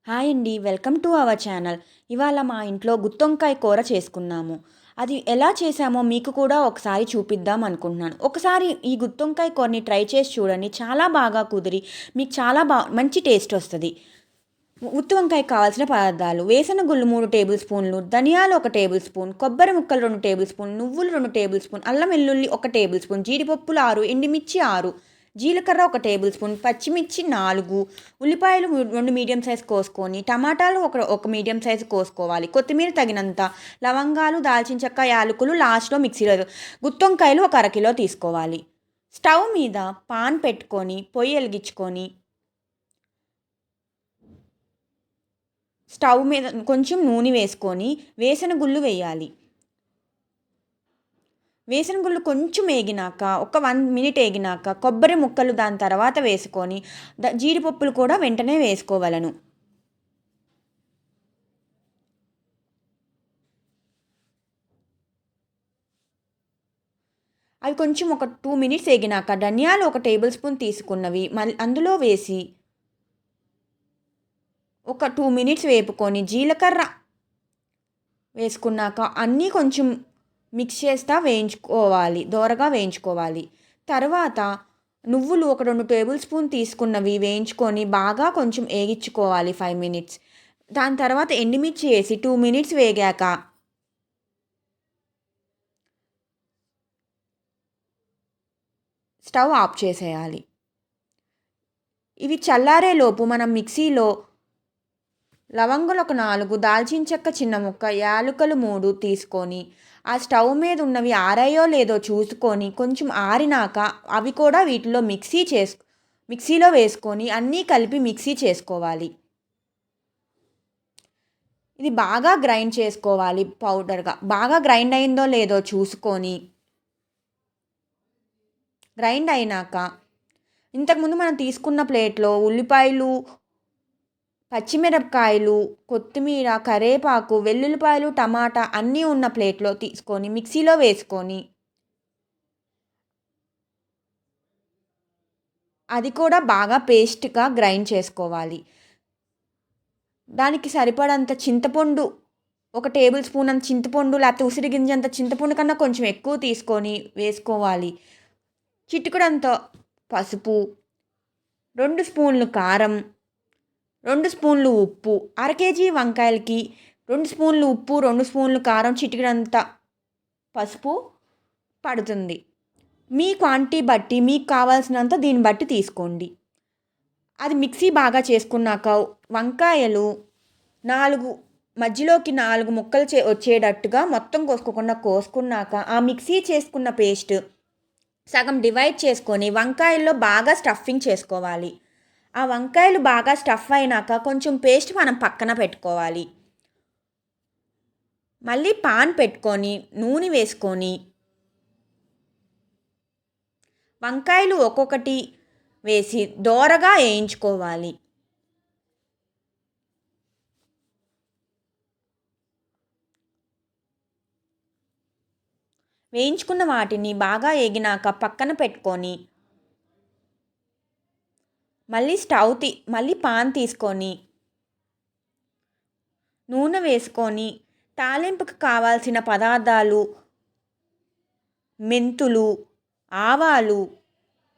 Hi అండి. Welcome to our channel. ఇవాళ మా ఇంట్లో గుత్తొంకాయ కూర చేసుకున్నాము. అది ఎలా చేశామో మీకు కూడా ఒకసారి చూపిద్దాం అనుకుంటున్నాను. ఒకసారి ఈ గుత్తొంకాయ కూరని ట్రై చేసి చూడండి. చాలా బాగా కుదిరి మీకు చాలా మంచి టేస్ట్ వస్తది. గుత్తి వంకాయకి కావాల్సిన పదార్థాలు: వేసిన గుళ్ళు 3 టేబుల్ స్పూన్లు, ధనియాలు 1 టేబుల్ స్పూన్, కొబ్బరి ముక్కలు 2 టేబుల్ స్పూన్, నువ్వులు 2 టేబుల్ స్పూన్, అల్లం వెల్లుల్లి 1 టేబుల్ స్పూన్, జీడిపప్పులు 6, ఎండుమిర్చి 6, జీలకర్ర 1 టేబుల్ స్పూన్, పచ్చిమిర్చి 4, ఉల్లిపాయలు 2 మీడియం సైజ్ కోసుకొని, టమాటాలు ఒక మీడియం సైజు కోసుకోవాలి, కొత్తిమీర తగినంత, లవంగాలు, దాల్చిన చెక్క, యాలకులు లాస్ట్లో మిక్సీలో, గుత్తొంకాయలు 1 అరకిలో తీసుకోవాలి. స్టవ్ మీద పాన్ పెట్టుకొని పొయ్యి వెలిగించుకొని స్టవ్ మీద కొంచెం నూనె వేసుకొని వేసిన గుళ్ళు వేయాలి. వేసిన గుళ్ళు కొంచెం వేగినాక ఒక 1 మినిట్ వేగినాక కొబ్బరి ముక్కలు దాని తర్వాత వేసుకొని జీడిపప్పులు కూడా వెంటనే వేసుకోవలను. అవి కొంచెం ఒక 2 మినిట్స్ వేగినాక ధనియాలు 1 టేబుల్ స్పూన్ తీసుకున్నవి మళ్ళీ అందులో వేసి ఒక 2 మినిట్స్ వేపుకొని జీలకర్ర వేసుకున్నాక అన్నీ కొంచెం మిక్స్ చేస్తా వేయించుకోవాలి, దోరగా వేయించుకోవాలి. తర్వాత నువ్వులు ఒక 2 టేబుల్ స్పూన్ తీసుకున్నవి వేయించుకొని బాగా కొంచెం వేగించుకోవాలి 5 మినిట్స్. దాని తర్వాత ఎండుమిర్చి వేసి 2 మినిట్స్ వేగాక స్టవ్ ఆఫ్ చేసేయాలి. ఇవి చల్లారేలోపు మనం మిక్సీలో లవంగులు ఒక 4, దాల్చిన చెక్క చిన్న ముక్క, యాలకులు 3 తీసుకొని ఆ స్టవ్ మీద ఉన్నవి ఆరాయో లేదో చూసుకొని కొంచెం ఆరినాక అవి కూడా వీటిలో మిక్సీలో వేసుకొని అన్నీ కలిపి మిక్సీ చేసుకోవాలి. ఇది బాగా గ్రైండ్ చేసుకోవాలి పౌడర్గా. బాగా గ్రైండ్ అయిందో లేదో చూసుకొని గ్రైండ్ అయినాక ఇంతకుముందు మనం తీసుకున్న ప్లేట్లో ఉల్లిపాయలు, పచ్చిమిరపకాయలు, కొత్తిమీర, కరివేపాకు, వెల్లుల్లిపాయలు, టమాటా అన్నీ ఉన్న ప్లేట్లో తీసుకొని మిక్సీలో వేసుకొని అది కూడా బాగా పేస్ట్గా గ్రైండ్ చేసుకోవాలి. దానికి సరిపడంత చింతపండు 1 టేబుల్ స్పూన్ అంత చింతపండు, లేకపోతే ఉసిరి గింజంత చింతపండు కన్నా కొంచెం ఎక్కువ తీసుకొని వేసుకోవాలి. చిటికెడంత పసుపు, 2 స్పూన్లు కారం, 2 స్పూన్లు ఉప్పు. 1/2 కేజీ వంకాయలకి 2 స్పూన్లు ఉప్పు, 2 స్పూన్లు కారం, చిటికెడంత పసుపు పడుతుంది. మీ క్వాంటిటీ బట్టి మీకు కావాల్సినంత దీన్ని బట్టి తీసుకోండి. అది మిక్సీ బాగా చేసుకున్నాక వంకాయలు మధ్యలోకి 4 ముక్కలు వచ్చేటట్టుగా మొత్తం కోసుకున్నాక ఆ మిక్సీ చేసుకున్న పేస్ట్ సగం డివైడ్ చేసుకొని వంకాయల్లో బాగా స్టఫింగ్ చేసుకోవాలి. ఆ వంకాయలు బాగా స్టఫ్ అయినాక కొంచెం పేస్ట్ మనం పక్కన పెట్టుకోవాలి. మళ్ళీ పాన్ పెట్టుకొని నూనె వేసుకొని వంకాయలు ఒక్కొక్కటి వేసి దోరగా వేయించుకోవాలి. వేయించుకున్న వాటిని బాగా వేగినాక పక్కన పెట్టుకొని మళ్ళీ పాన్ తీసుకొని నూనె వేసుకొని తాలింపుకి కావాల్సిన పదార్థాలు మెంతులు, ఆవాలు,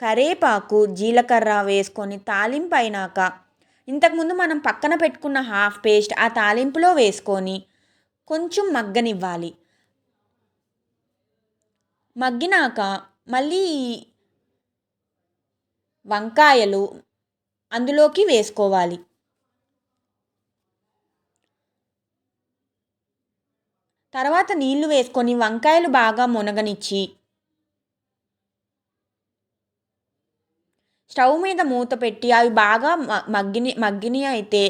కరివేపాకు, జీలకర్ర వేసుకొని తాలింపు అయినాక ఇంతకుముందు మనం పక్కన పెట్టుకున్న హాఫ్ పేస్ట్ ఆ తాలింపులో వేసుకొని కొంచెం మగ్గనివ్వాలి. మగ్గినాక మళ్ళీ వంకాయలు అందులోకి వేసుకోవాలి. తర్వాత నీళ్లు వేసుకొని వంకాయలు బాగా మునగనిచ్చి స్టవ్ మీద మూత పెట్టి అవి బాగా మగ్గిని అయితే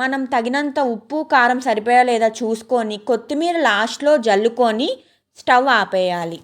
మనం తగినంత ఉప్పు, కారం సరిపోయా లేదా చూసుకొని కొత్తిమీర లాస్ట్లో జల్లుకొని స్టవ్ ఆపేయాలి.